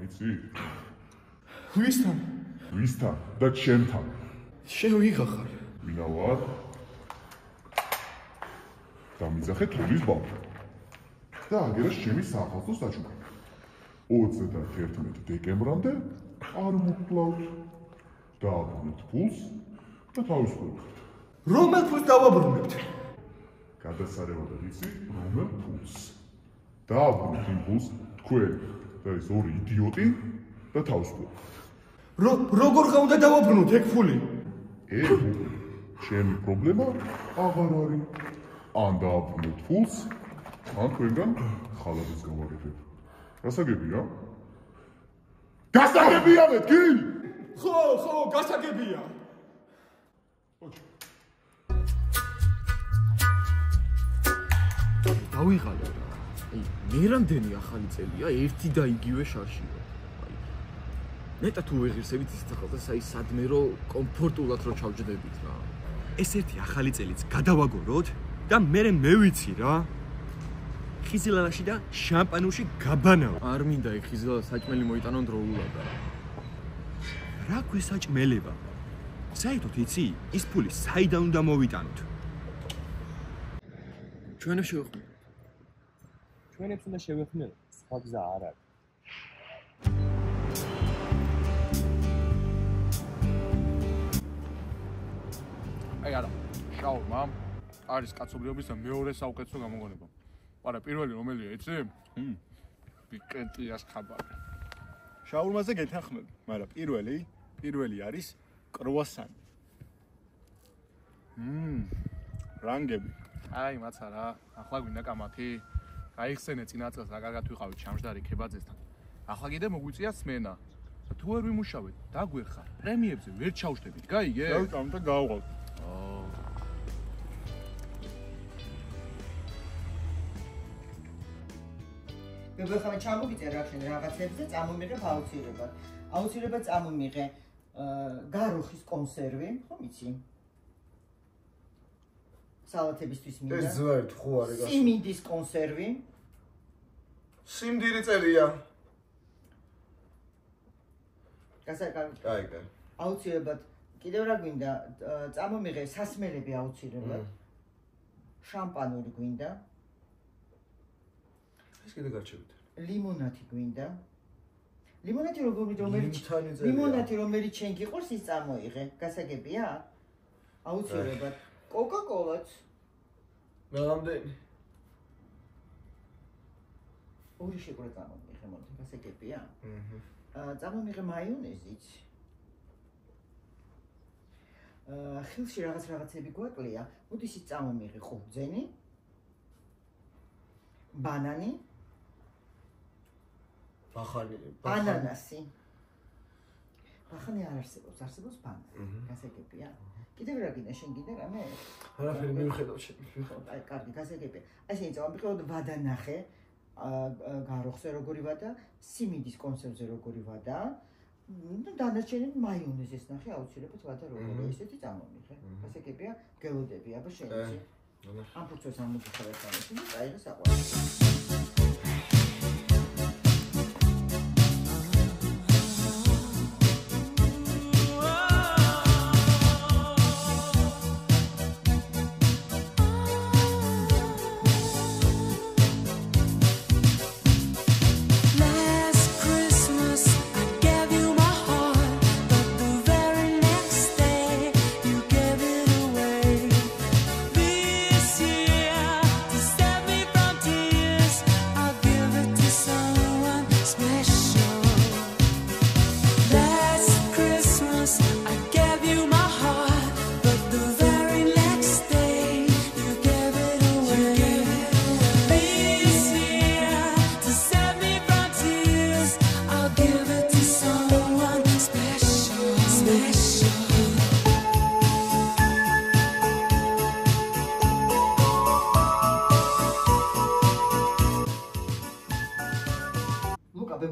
იცი? ვისთან? ვისთან და ჩემთან. შენ ვიღა ხარ? ვინა ვარ? დამიძახე თოლის ბავშვი. და აგერა ჩემი სახალხო საჩუქარი. 31 დეკემბრამდე არ მოგკლავთ. დააბრუნეთ ფულს და თავისუფლებთ. რომელ ფულს დავაბრუნებთ? გადასარევად იცი, რომელ ფულს? დააბრუნეთ იმ ფულს თქვენ და ეს ორი იდიოტი და თავისუფლებთ. როგორ უნდა დავაბრუნოთ ეგ ფული? ჩემი პრობლემა აღარ არის. ან დააბრუნეთ ფულს, ან თქვენგან ხალხის გავარეთებ. გასაგებია? გასაგებია მეთქი? ხო, გასაგებია. დავიღალე რა. მე რამდენი ახალი წელია ერთი და იგივე შარშია. ნეტა თუ ვეღირსებით ის ახალ და სადმე რო კომფორტულად რო ჩავჯდებით რა. ეს ერთი ახალი წელიც გადავაგოროთ და მე ვიცი რა. ხიზილალაში და შამპანურში გაბანავ. არ მინდა ეგ ხიზილალა საჭმელი მოიტანონ დროულად. რა გვესაჭმელება? საერთოდ იცი, ის ფული საიდან უნდა მოვიტანოთ? ჩვენებს შევეხმაროთ. ჩვენებს უნდა შევეხმაროთ, სხვა გზა არ არის. აი არა, შაურმა არის კაცობრიობის მეორე საუკეთესო გამოგონება. არა, პირველი რომელია, იცი? პიკეტიას ხაბარი. შაურმაზე გეთანხმები, მაგრამ პირველი არის კრუასანი. რანგები. აი, მაცა რა, ახლა გვინდა კამათი. გაიხსენე წინა წელს რა კარგად ვიყავით ჩამჯდარი ქებაძესთან. ახლა კიდე მოგვიწია სმენა. თუ ვერ ვიმუშავეთ, დაგვერხა. პრემიებზე ვერ ჩავშდებით, გაიგე? დავიტანო და გავყავთ. მეგოხავე ჩამოგიწე რა შენ რაღაცებს და წამომიღებ აუცილებლად. აუცილებლად წამომიღე გაროხის კონსერვი, ხომ იცი? სალათებისთვის მინდა. ეს ზვერთ ხო არის გასა. სიმინდის კონსერვი. სიმდირი წერია. კაი. აუცილებლად კიდევ რა გვინდა? წამომიღე სასმელები აუცილებლად. შამპანური გვინდა. ეს კიდე გაჩევით. ლიმონადი გვინდა. ლიმონადი რომელიც შენ გიყურს ის წამოიღე. გასაგებია? აუცილებლად. კოკა-კოლაც. მე რამდენი? ორი შეკრა წამომიღე, მოდი, გასაგებია? წამომიღე მაიონეზიც. ხილში რაღაცები გვაკლია. მოდი ის წამომიღე ყურძენი. ბანანი. ანანასი. ბახანი არ არსებობს, არსებობს ბანანი. გასაგებია? კიდევ რა გინდა შენ გინდა რამე? არაფერი მივხედავ შენ. აი, კარგი, გასაგებია. ასე წამოვიყავ ვადანახე გაროხზე როგორი ვადა, სიმინდის კონსერვზე როგორი ვადა. და დანარჩენი მაიონეზის ნახე აუცილებლად ვადა როგორი. ესეთი წამომიღე. გასაგებია? გელოდები, აბა შენ იცი. ამ პროცესს ამოგიხარ ერთმანეთს და წაიღე საყვარელი.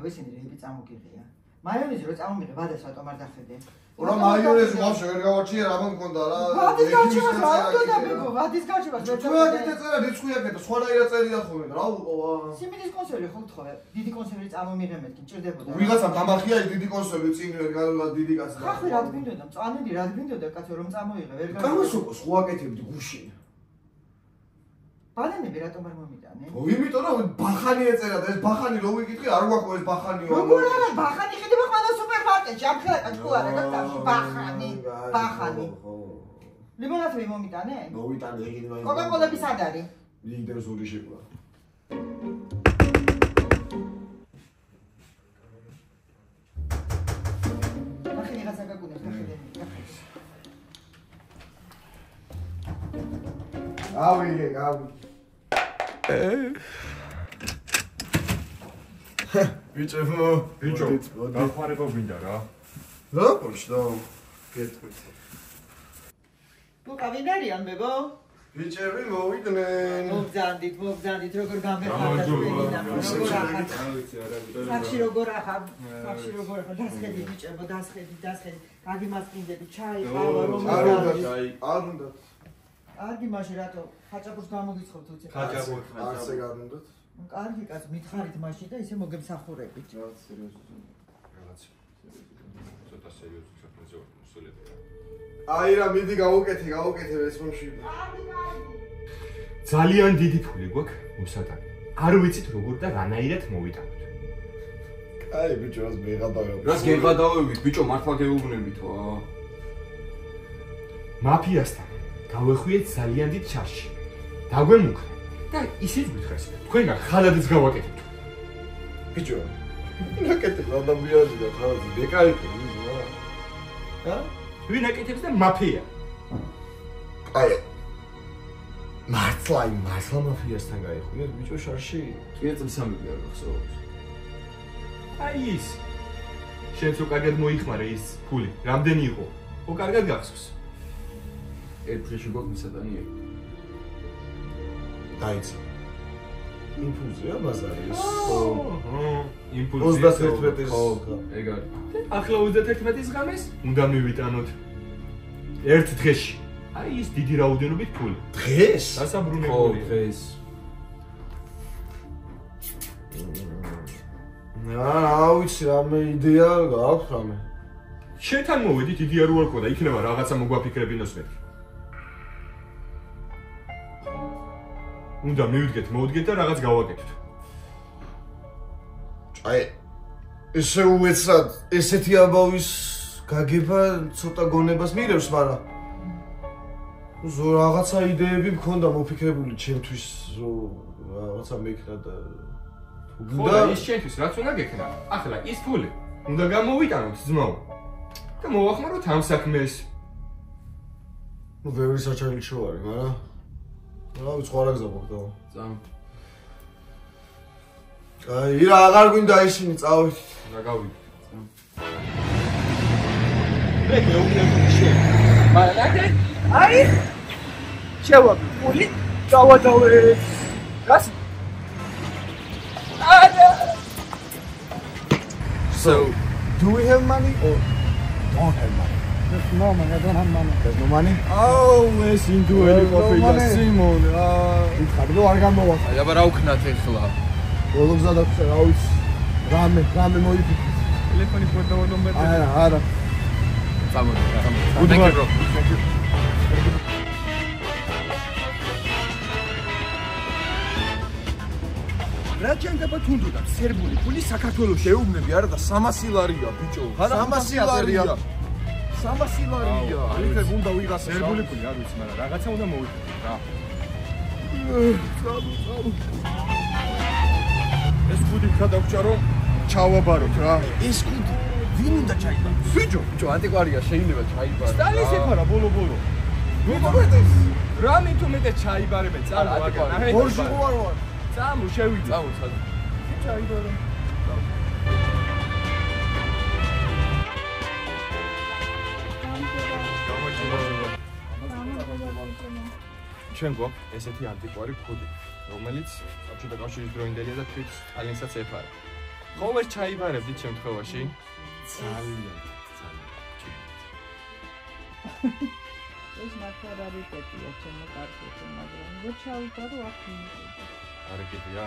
ესენი რეები წამოგიღია. მაიონეზი რო წამომიღე, ვადას რატომ არ დახედე? რა მაიონეზი ვაფშე ვერ გავარჩიე, რა მომქონდა რა. ვადის გარჩევას რა უნდა ბეგო, ვადის გარჩევას ვერ თქვა კიდე წერა რიცხვიაკეთ, სხვანაირად წერია ხოლმე, რა უყოვა. სიმინდის კონსერვი ხო გთხოვე, დიდი კონსერვი წამომიღე მეთქი, მჭირდებოდა. ვიღაცამ დამახია დიდი კონსერვი წინ ვერ გავა დიდი კაცი. ხახი რა გვინდოდა, მწვანედი რა გვინდოდა კაცო რომ წამოიღე, ვერ გავა. გამოსოკო სხვაკეთებდი გუშინ. ბანანები რატომ არ მომიტანე? იმიტომ რომ ბახანი ეწერა და ეს ბახანი რო ვიკითხე არ გვაქვს ეს ბახანიო. როგორ არა ბახანი ხედება ყველა სუპერმარკეტში, ამ ხელა თქვა რა გასწავში ბახანი. ლიმონადები მომიტანე? მოვიტანე ეგენი მაინც. კოკაკოლები სად არის? ლიდერს ორი შეკლა. ახლა ვიღაცა გაგუნებს გახედე. ავიღე, გავი. ბიჭო, დახმარება გვინდა რა. რა პოშტო? გეტყვით. ბუკა ვინ არიან მეგო? ბიჭები მოვიდნენ. მოგზანდით, როგორ გამეხარდა შეგინა. სახში როგორ ახავ? დასხედი ბიჭებო, დასხედი. გაგიმასკინდები, ჩაი, ყავა, რომ არ უნდა. კარგი მაშინ რატო ხაჭაპურს გამოგიცხობთ უცებ? ხაჭაპური არზე გარუნდათ. კარგი კაც მითხარით მაშინ და ისე მოგემსახურებით. რაღაც სერიოზული. ცოტა სერიოზული საქმეზე ვარ მოსულები. აი რა მიდი გავუკეთე ეს მომში. ძალიან დიდი ფული გვაქვს მოსატანი. არ ვიცით როგორ და რანაირად მოვიტანოთ. აი ბიჭო, რას მეღადავებით. რას გეღადავებით, ბიჭო, მართლა გეუბნებითო. მაფიასთან გავეხვიეთ ძალიან დიდ ჩარში. დაგვემუქრე და ისიც გითხრეს, თქვენგან ხალადიც გავაკეთებთ. ბიჭო, ნაკეთებ ადამიანები და ხალადი დეკაიტი რა. ჰა? ვინ აკეთებს და მაფია. აი მართლა მაფიასთან გაიხვნიეთ ბიჭო შარში. კიდე წამსამები არ გახსოვს. აი ის. შენც უკარგად მოიხმარე ის ფული. რამდენი იყო? უკარგად გახსოვს. ერთ დღეში გვაქვს მოსატანია. დაიცა. იმპულსია ბაზარი ეს. იმპულსი. 31-ის. ეგ არის. ახლა 31-ის ღამეს უნდა მივიტანოთ. ერთ დღეში. აი ის დიდი რაოდენობით ფული. დღეს? დასაბრუნებელი. დღეს. რა ვიცი, რამე იდეა გაქვს რამე. შეთან მოვედით, იგი არ უარყო და იქნება რაღაცა მოგვაფიქრებინოს მეთქი. უნდა მივიდგეთ, მოვდგეთ და რაღაც გავაკეთოთ. აი ესე უეცრად ესეთი ამბავის გაგება ცოტა გონებას მირევს, მაგრამ რაღაცა იდეები მქონდა მოფიქრებული ჩემთვის, რომ რაღაცა მექნა და და ის შენთვის რაც უნდა გექნა. ახლა ის ფული უნდა გამოვიტანოთ ძმაო. და მოვახმაროთ ამ საქმეს. ნუ ბევრი საჩარლი შოუ არის, მაგრამ რა ვიცი, სხვა რა გზა მოხდა. წამ. აი რა აღარ გვინდა ისინი წავით. რა გავიგე. მე მეუბნები შენ. მაგრამ აი შევაბი ფული დავადავე. რას? So, do we have money or don't have money? No man, I don't have money. There's no money? Oh, ეს ინდუელი ყოფილა სიმონ. ხარდო არ გამოვა. აი აბა რა უქნათ ეხლა? ბოლომზა და რა ვიცი. რამე მოიფიქრე. ტელეფონი ფოტო ნომერი. არა. წამოდი. Thank you bro. რა ჩანდება თუნდუდა სერბული ფული საქართველოს შეუბნები არა და 300 ლარია ბიჭო 300 ლარია 300 ლარია ალიფებ უნდა ვიღას სერბული ფული არ ვიცი მაგრამ რაღაცა უნდა მოვიქცე რა ეს კუდი გადავჭა რომ ჩავაბაროთ რა ეს კუდი ვინ უნდა ჩაიბაროს ბიჭო ანტიკვარია შეიძლება ჩაიბაროს სტალის იფარა ბოლო მეტყვეტეს რა მით უმეტეს ჩაიბარებენ წამო აგა ბორჟი ვარ წამო შევიდე წამო წამო ჩაიბარო ჩვენ გვაქვს ესეთი ანტიკვარი კუდი, რომელიც საბჭოთა კავშირის დროინდელია და თვით ალინსაც ეფარა. ხოლმე ჩაიბარებდით შემთხვევაში? ძალიან. ეს მათარარიტეტია ჩემო კარგო, მაგრამ რო ჩავიბარო აქ მინდა. არა კიდია?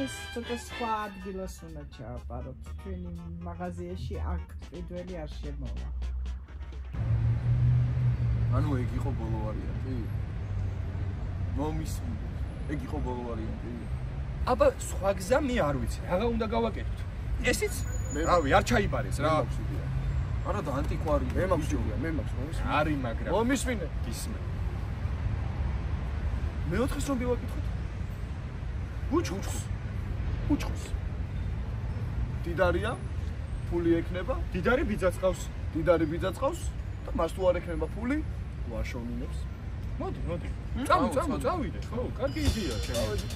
ეს ცოტა სხვა ადგილას უნდა ჩავაბაროთ. ჩვენი მაღაზიაში აქ ყიდველი არ შემოვა. ანუ ეგ იყო ბოლო ვარიანტი? მომისმინე. ეგ იყო ბოლო ვარიანტი? აბა სხვა გზა მე არ ვიცი. რაღა უნდა გავაკეთოთ. ესიც? რავი, არ ჩაიბარეს რა. არა და ანტიკვარია. მე მაქვს მომისმინე. არი მაგრამ. მომისმინე. გისმენ. მეოთხეს რომ ვაკითხოთ. უჩხოს. დიდარია, ფული ექნება, დიდარი ბიძაც ყავს. დიდარი ბიძაც ყავს და მას თუ არ ექნება ფული, ვაშოვნინებს. მოდი. წავიდეთ, ხო? კარგი იდეაა ჩემი.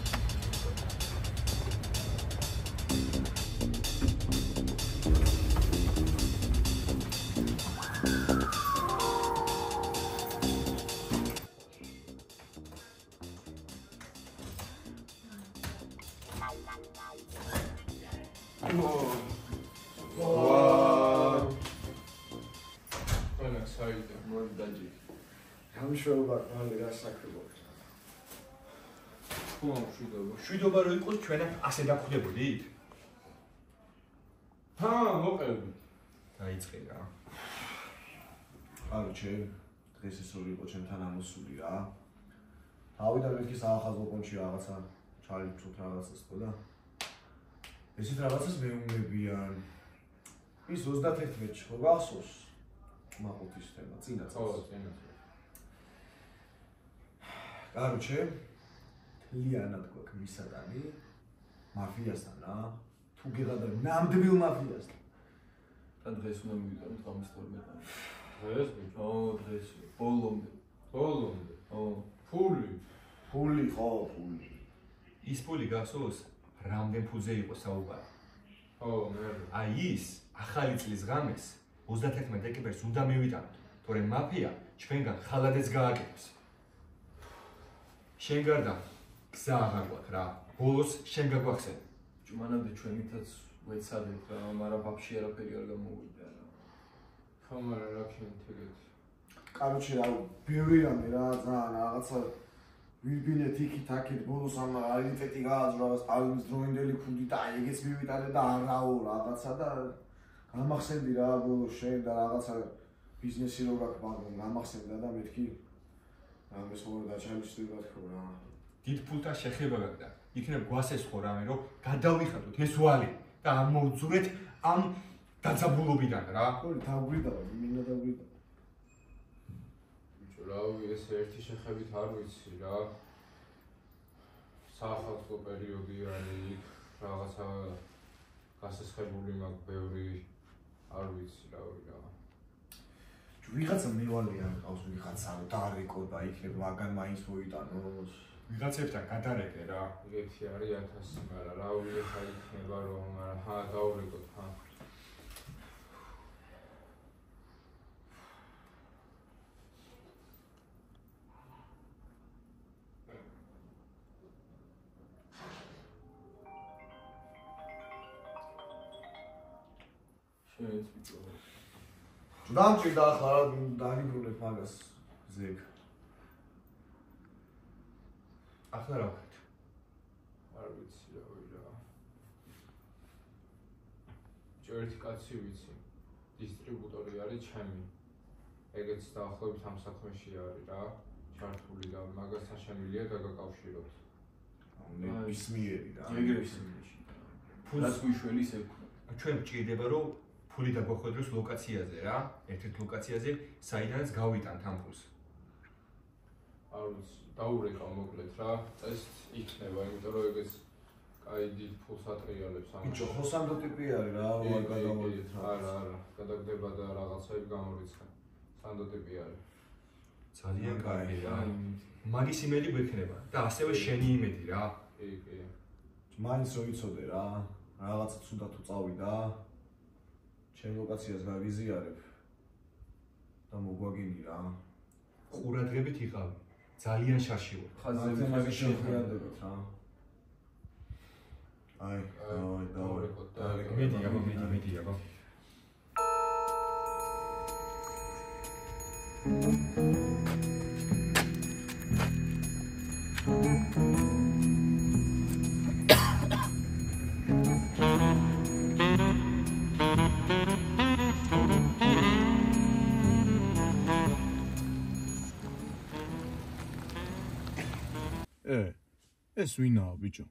გამშვეობა მალე გასაკრებო. შვიდობა რო იყოს ჩვენ ასე დაგვხვდებოდით? მოყევი. დაიწყე რა. კაროჩე, დღეს ეს ორი იყო ჩემთან ამოსული რა. თავიდან მეთქი საახალწლო კონჩი რაღაცა ჩაიწუთ რაღაცას ხო და ესეთ რაღაცას მეუნებიან. ის 31-ში ხო გახსოვს? მაყუთის თემა, წინა წელს. კაროჩე, ლიანად გვაქვს მისადანი მაფიასთან რა. თუ გეღადა ნამდვილ მაფიასთან. და დღეს უნდა მივიტანოთ გამის 12-თან. დღეს? დღეს. ბოლომდე. ფული ხო, ფული. ის ფული გახსოვს? რამდენ ფულზე იყო საუბარი? აი ის ახალი წლის ღამეს 31 დეკემბერს უნდა მივიტანოთ, თორემ მაფია ჩვენგან ხალადეც გააკეთებს. შენ გარდა გზა აღარ გვაქვს რა. ბოლოს შენ გაგვახსენ. მანამდე ჩვენითაც ვეცადეთ რა, მაგრამ ვაფშე არაფერი არ გამოვიდა რა. ხომარა რა ქენთეგეთ. კაროჩე რა, ბევრი რამე რა, ძალიან რაღაცა ვირბინეთ იქით აქეთ ბოლოს ამ აიდენტიტეტი გააძრა, სტალინის დროინდელი ფუდი და ეგეც მივიტანე და არაო რაღაცა და გამახსენდი რა ბოლოს შენ და რაღაცა ბიზნესი რო გაქვს, მაგრამ გამახსენდა და მეთქი ამას ხო დაჩალიშვება თქო რა. დიდ ფულთან შეხება გაქვს. იქნებ გვასესხო რამე რომ გადავიხადოთ ეს ვალი და ამოვძურეთ ამ დაძაბულობიდან რა. ხო, დაგვიდა, მინდა დაგვიდა. რავი, ეს ერთი შეხებით არ ვიცი რა. საახალწლო პერიოდი არის, რაღაცა გასესხებული მაქვს ბევრი, არ ვიცი რავი რა. ვიღაცა მევალია მყავს ვიღაცა და არ ეკოდა იქნებ მაგან მაინც მოიტანოს. ვიღაცებთან გადარეკე რა. ეგეთი არის 1000, მაგრამ რავი ეხა იქნება რომ დაურეკოთ ხა. დამჭირდა ახლა დაგიბრუნებ მაგას ზეგ. ახლა რა ვქეთ? არ ვიცი რავი რა. ერთი კაცი ვიცი. დისტრიბუტორი არის ჩემი. ეგეც დაახლოებით ამ საქმეში არის რა. ჩართული და მაგასთან შემიძლია დაგაკავშიროთ. ნებისმიერი რა. ეგრე ისმიერი. ფულს გვიშველის ექნა. ჩვენ გვჭირდება რომ ფული დაგვახვედროს ლოკაციაზე რა. ერთ-ერთ ლოკაციაზე, საიდანაც გავიტანთ ამ ფულს. არ ვიცი, დაურეკავ მოკლედ რა. ეს იქნება, იმიტომ რომ ეგეც კაი დიდ ფულს ატრიალებს ამ. ბიჭო, ხო სანდო ტიპი არის რა, ვარ გადავიდეთ რა. არა, გადაგდება და რაღაცები გამორიცხა. სანდო ტიპი არის. ძალიან კარგი რა. მაგის იმედი გვექნება და ასევე შენი იმედი რა. კი. მაინც რო იცოდე რა, რაღაცა ცუდა თუ წავიდა. ჩემ ლოკაციას გავიზიარებ და მოგვაგინი რა. ყურადღებით იყავი. ძალიან შარში ვარ. ხაზები შეხვედრებით რა. აი, დავай. მიდი აბა. ეს ვინაა ბიჭო?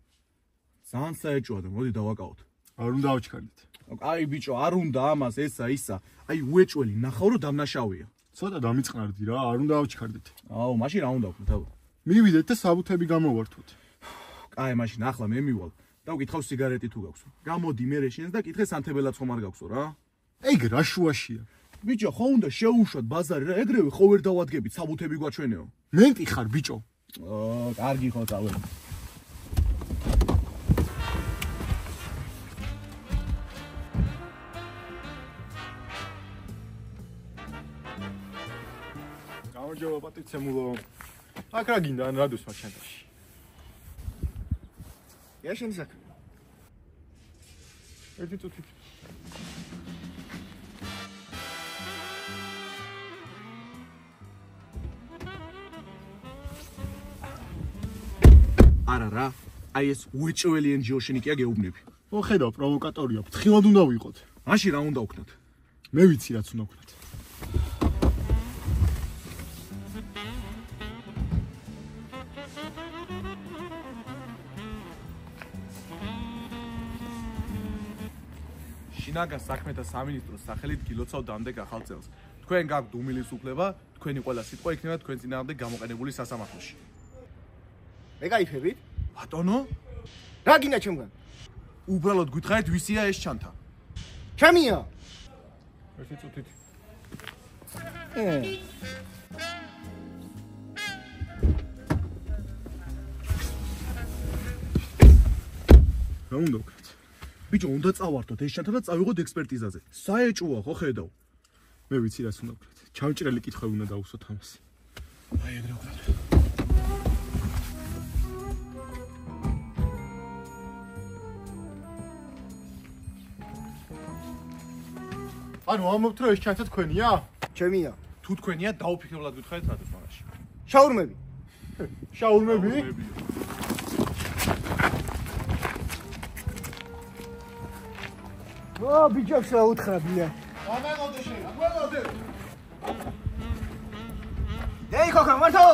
ძალიან საეჭვია და მოდი დავაკავოთ. არ უნდა ავჩქარდეთ. აი ბიჭო, არ უნდა ამას ისა. აი უეჭველი ნახავ რომ დამნაშავია. ცოტა დამიწყნარდი რა, არ უნდა ავჩქარდეთ. აუ, მაშინ რა უნდა ვქნათ აბა? მივიდეთ და საბუთები გამოვართვოთ. კაი, მაშინ ახლა მე მივალ. დავკითხავ სიგარეტი თუ გაქვს. გამოდი მე შენს და კითხე სანთებელად ხომ არ გაქვსო რა? ეგ რა შუაშია? ბიჭო, ხო უნდა შეუშვათ ბაზარი რა, ეგრევე ხო ვერ დავადგებით საბუთები გვაჩვენეო. მენტი ხარ ბიჭო. კარგი ხო წავედი. გამარჯობა პატრიცემულო. აქ რა გინდა ან რადოს ვარ ჩანთაში? ია შენ საქმე. ერთი წუთით. არა რა, აი ეს უეჭველი NGO-შენიკია გეუბნები. ო ხედავ, პროვოკატორია, ფრთხილად უნდა ვიყოთ. მაშინ რა უნდა ვქნათ? მე ვიცი რაც უნდა ვქნათ. შინაგან საქმეთა სამინისტროს სახელით გილოცავ დამდეგ ახალ წელს. თქვენ გაქვთ უმილის უფლება, თქვენი ყველა სიტყვა იქნება თქვენ წინააღმდეგ გამოყენებული სასამართლოში. მე გაიფებით? ბატონო? რა გინდა ჩემგან? უბრალოდ გითხარით ვისია ეს ჩანთა? ჩემია. ერთი წუთით. რა უნდა ვქნათ? ბიჭო, უნდა წავართოთ ეს ჩანთა და წავიღოთ ექსპერტიზაზე. საეჭვოა ხო ხედავ? მე ვიცი რაც უნდა ვქნათ. ჩამჭრელი კითხვები უნდა დავუსვათ ამას. აი ეგრე ვქნათ. ანუ ამობთ რომ ეს ჩანთა თქვენია? ჩემია. თუ თქვენია, დაუფიქრებლად გითხარით რატოს მაგაში. შაურმები. შაურმები? ბიჭებს რა უთხრაბია? გამელოდე შენ, გამელოდე. დეი ხოხა, მართო!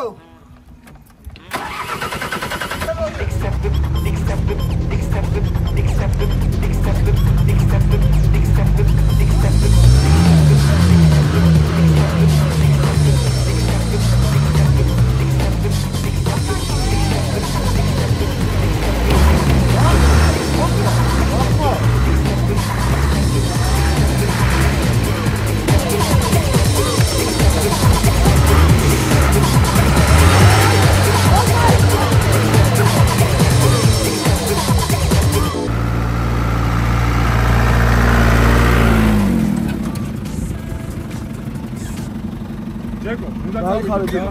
ჯეკო, უნდა წავიდე.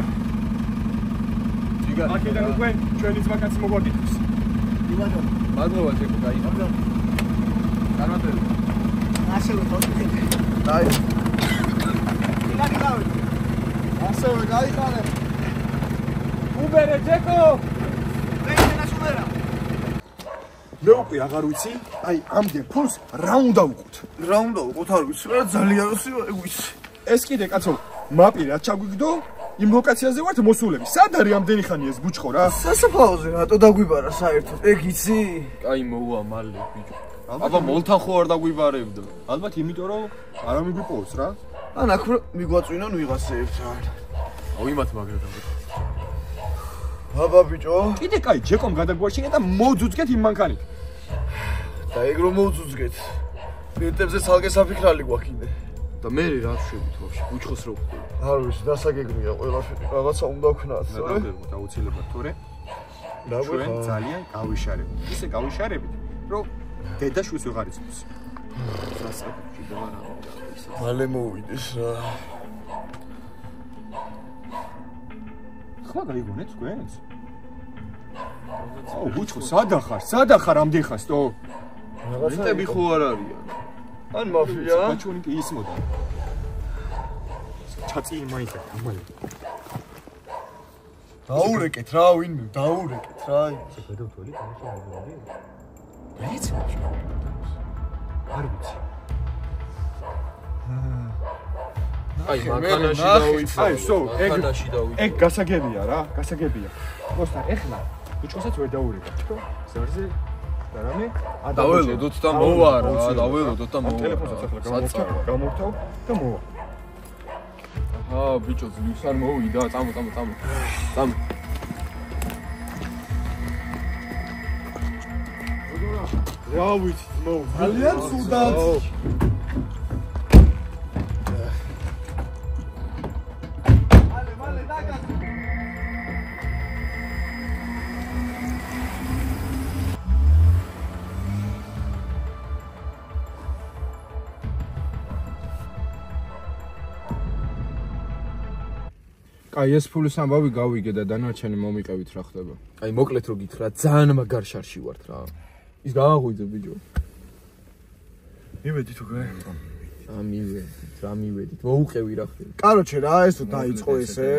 ჯიგა. აქედან უკვე ჩვენი ძმაკაცი მოგვაგიტებს. იმათო. მადლობა ჯეკო, გაიგე. განმარტები. ასევე ხოთი. დაი. ილაგი გავი. ასევე გაიყარე. უბერე ჯეკო. რეინას უბერა. მე უკვე აღარ ვიცი, აი ამდენ ფულს რა უნდა ვუყოთ? რა უნდა ვუყოთ არ ვიცი, რა ძალიან როსია ეგ ვიცი. ეს კიდე კაცო, მაპი რა ჩაგვიგდო? იმ ლოკაციაზე ვართ მოსულები. სად არის ამდენი ხანი ეს ბუჩქო რა? სასაფლაოზე რატო დაგვიბარა საერთოდ? ეგ იცი? კაი მოუვა მალე ბიჭო. აბა მოლთან ხო არ დაგვიბარებდა? ალბათ იმიტომ რომ არ მიგვიპოვოს რა. ან აქ მიგვაწვინონ ვიღაცეებთან. აუ იმათ მაგრა ბაბა ბიჭო. კიდე კაი, ჯეკომ გადაგვაშინე და მოძუძგეთ იმ მანქანით. და ეგ რომ მოუძუძგეთ. პირტებზე ცალკე საფიქრალი გვაქვს კიდე. და მე რა ვშევით ვაფშე ბუჩხოს რო ვხდები. არ ვიცი, დასაგეგმია ყველაფერი, რაღაცა უნდა ვქნათ, და დაგვეგმოთ აუცილებლად თორე. ჩვენ ძალიან გავიშარებით. ისე გავიშარებით, რომ დედაშვილს ვეღარ იცნობს. სასწრაფო და არა ისე. მალე მოვიდეს რა. ხმა გაიგონეთ თქვენს? აუ ბუჩო სადა ხარ ამდენ ხარ სტო მენტები ხო არ არიან ან მაფია ბაჩონი კი ისმოდა ჩაწი მაინდა ამალე დაურეკეთ რა ვინმე დაურეკეთ რა შეგედავთველი გამოსავალი მეც არ ვიცი აი მანქანაში დავიცვა აი სო ეგ გასაგებია რა გასაგებია მოსთან ეხლა ბუჩოსაც ვერ დაურეკა თქო ზარზე და რამე დაველოდოთ და მოვა რა დაველოდოთ და მოვა ტელეფონსაც ახლა გამორთავ და მოვა აჰა ბიჭო ძლივს არ მოვიდა წამო რა ვიცი ძმაო ძალიან ცუდად აი ეს ფულის ამბავი გავიგე და დანარჩენი მომიყევით რა ხდება. აი მოკლედ რო გითხრა, ძალიან მაგარ შარში ვართ რა. ის გააღვიძე ბიჭო. მივედი თუ გე? რა მივედით. მოუყევი რა ხდება. კაროჩე რა ეს თუ დაიწყო ესე.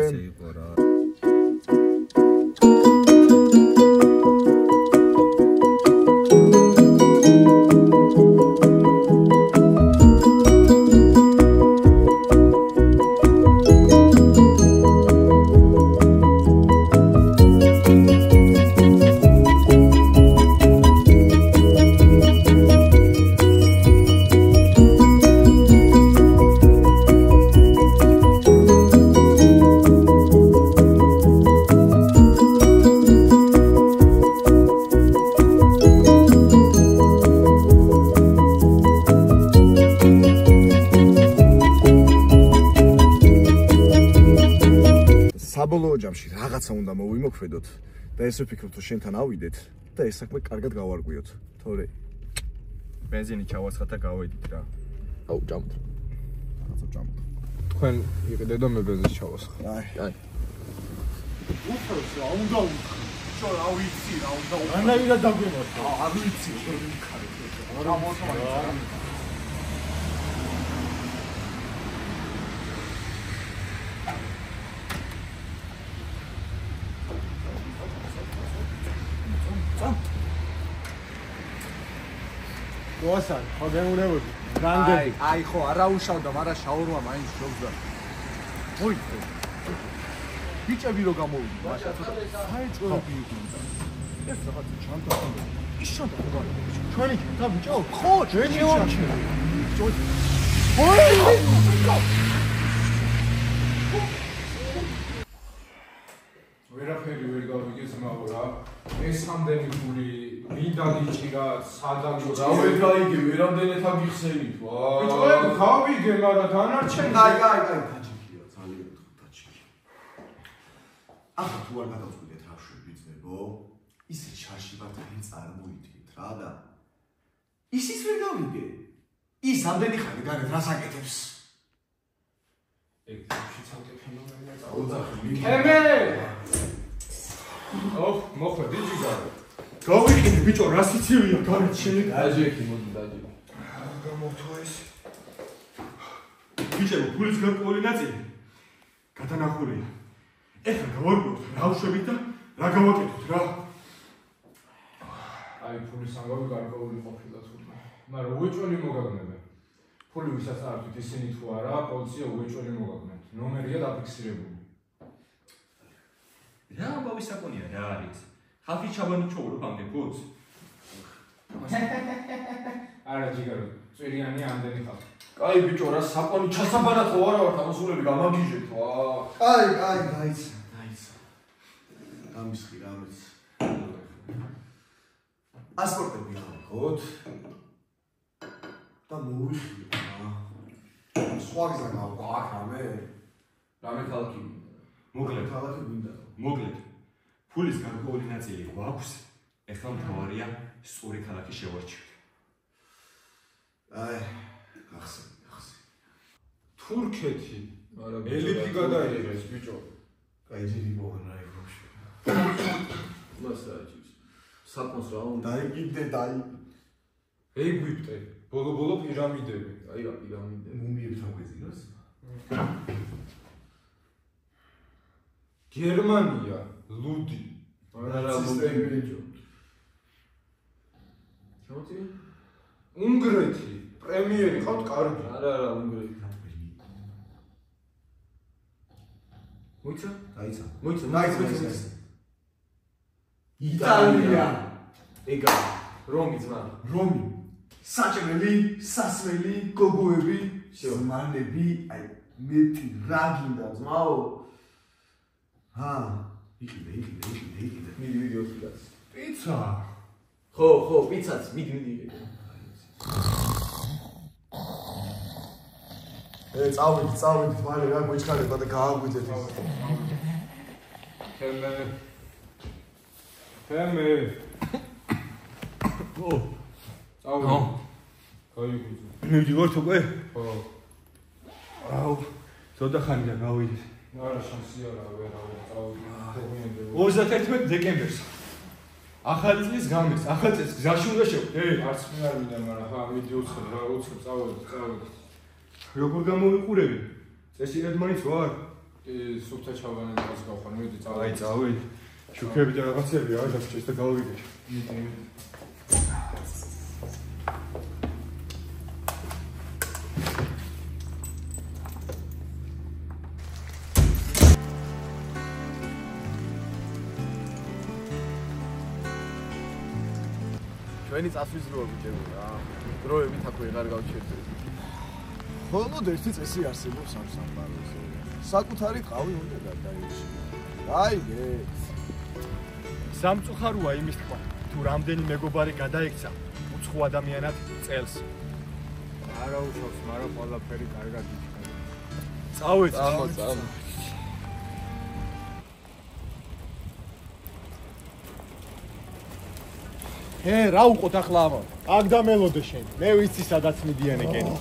საბოლოო ჯამში რაღაცა უნდა მოვიმოქმედოთ და ეს ვფიქრობ თუ შენთან ავიდეთ და ეს საქმე კარგად გავარკვიოთ. თორე ბენზინი ჩავასხათ და გავედით რა. აუ ჭამთ. რაღაცა ჭამთ. თქვენ იყიდეთ და მე ბენზინს ჩავასხა. აი. უფროს რა უნდა ვიქრო? შო რა ვიცი რა უნდა ვიქრო? რანაირად დაგვემართა? არ ვიცი როგორ ვიქარებ. რა მოსმანა? გოსან, ხო გეუნებოდი. რამდენი? აი ხო, არა უშავდა, მაგრამ შაურმა მაინც შევძა. მოიწე. ბიჭები რო გამოვიდნენ, მაშინ საეჭვები იყვნენ. ეს რაღაც ჩანთა ხონდა. ის ჩანთა ხონდა. ჩვენი ჩანთა ბიჭო? ხო, ჩვენი ჩანთა. ვერაფერი ვერ გავიგე ძმაო რა. ეს ამდენი გული მინდა გიჭირა სადაგო რა ვერ გაიგე ვერამდენეთ აგიხსენით ვა ბიჭო ეგ გავიგე მაგრამ დანარჩენი აი დაჭიქია ძალიან დაჭიქია ახლა თუ არ გადავწყვიტეთ რა შვები ძმებო ისე შარში ვართ ვინ წარმოიდგინეთ რა და ისიც ვერ გავიგე ის ამდენი ხანი გარეთ რას აკეთებს ეგ ცალკე ფენომენია ოძახი კემე ოხ მოხდი ჯიგარო გავიქინე ბიჭო რას იცივია გარეთ შენი დაჯექი მოდი დაჯექი გამოთო ეს ბიჭო ფულის გარკვეული ნაწილი გადანახულია ეხლა გავარკვევთ რა ვშვებით და რა გავაკეთოთ რა აი ფულის ამბავი გარკვეული ყოფილა თურმე მაგრამ უეჭველი მოგაგნებენ ფული ვისაც ართ ისინი თუ არა პოლიცია უეჭველი მოგაგნებთ ნომერია დაფიქსირებული რა ამბავი საკონია რა არის ხალხი ჩაბანუჩოურო ამდენ ფულს არა ჯიგარო წვირიანი ამდენი ხალხი კაი ბიჭო რა საკონი ჩასაბანად ხო არა ვარ ამასულები გამაგიჟეთ ვა კაი დაიცა გამისხი რა არის პასპორტები ავიღოთ და მოვიხილოთ რა სხვა გზა გავყვა აქ რამე ქალაქი მოკლედ ფულის გარკვეული ნაწილი გვაქვს ეხლა მთავარია სწორი ქალაქი შევარჩიოთ აი გახსენე თურქეთი არა ელიფი გადაიღეს ბიჭო კაი ძილი მოგნა ეგროში მასაჯის საკმოს რა უნდა. დაიგიდე, დაი. ეგვიპტე, ბოლო პირამიდები. აი რა პირამიდები. მუმიებთან გვეზინოს? გერმანია, ლუდი. არა მომდენიო. ჩამოწი? უნგრეთი, პრემიერი ხავთ კარგი. არა უნგრეთი. მოიცა? დაიცა. მოიცა. იტალია. ეგა რომი ძმა. რომი. საჭმელი, სასმელი, გოგოები, ზმანები, აი მეტი რა გინდა ძმაო? იყიდე. მიდი ოთხი. პიცა. ხო, პიცაც, მიდი. წავიდით, მალე რა გვიჩქარება და გააგვიძეთ ის. თემე. წავიდით. გაიგუძე. მივდივართ უკვე? ხო. აუ, ზოდა ხანია გავიდეთ. არა შანსი არა, ვერა, წავიდით. 31 დეკემბერს. ახალი წლის გამეს, ახალ წელს გზაში უნდა შევდე. არც მე არ მინდა, მაგრამ ხა მიდი უცხებ, წავიდით. როგორ გამოვიყურები? წესიერად მაინც ვარ? სუფთა ჩავანე დას გავხარ, მიდი წავიდით. აი, წავიდით. შუქები და რაღაცები არ დასჭეს და გავიგეთ. მიდი. ჩვენი წასვლის დროა ბიჭებო რა. დროებით აქ ვეღარ გავჩერდეთ. მხოლოდ ერთი წესი არსებობს ამ სამყაროზე. საკუთარი ყავი უნდა გადაიჭირო. გაიგე. სამწუხაროა იმის თქვა, თუ რამდენი მეგობარი გადაიქცა უცხო ადამიანად წელს. არა უშავს, მაგრამ ყველაფერი კარგად იქნება. წავეც. რა უყოთ ახლა ამა? აქ დამელოდე შენ. მე ვიცი სადაც მიდიან ეგენი.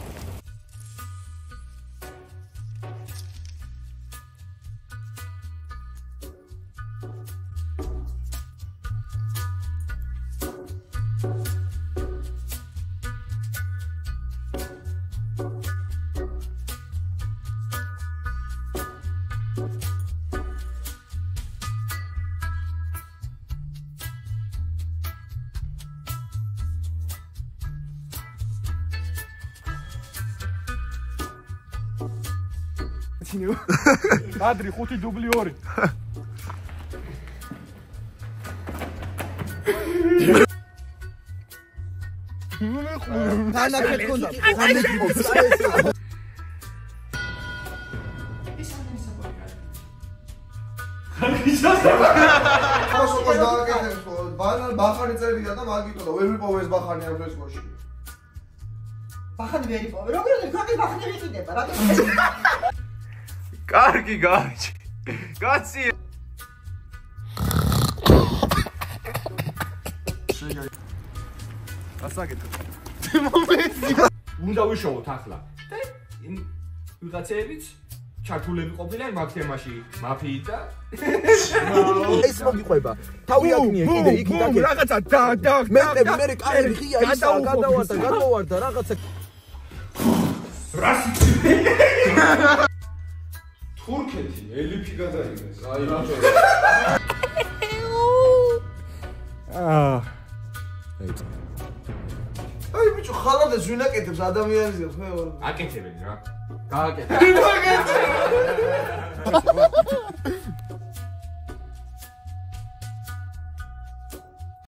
კადრი 5 დუბლი 2. თანაკეთ კონდა. ბახანი წერია და მაგიტო და ვერ ვიპოვე ეს ბახანი ამ დღესში. ბახანი ვერ იპოვე. როგორ ხარ ბახანი ვიყიდება? რატომ? კარგი გაიჭი. კაცი. ასაკეთო. უნდა ვიშოვოთ ახლა. და იმ ვიღაცეებიც ჩართულები ყოფილან მაგ თემაში მაფიით და ეს მოგიყვება. თავი აკნია კიდე იქ და რაღაცა და მე კარი ხია ისა გადავარდა რაღაცა რასი თურქეთი ელიფი გადაიღეს. აი აი ბიჭო ხალხს ვინ აკეთებს ადამიანის ხო? აკეთებენ რა. გააკეთე.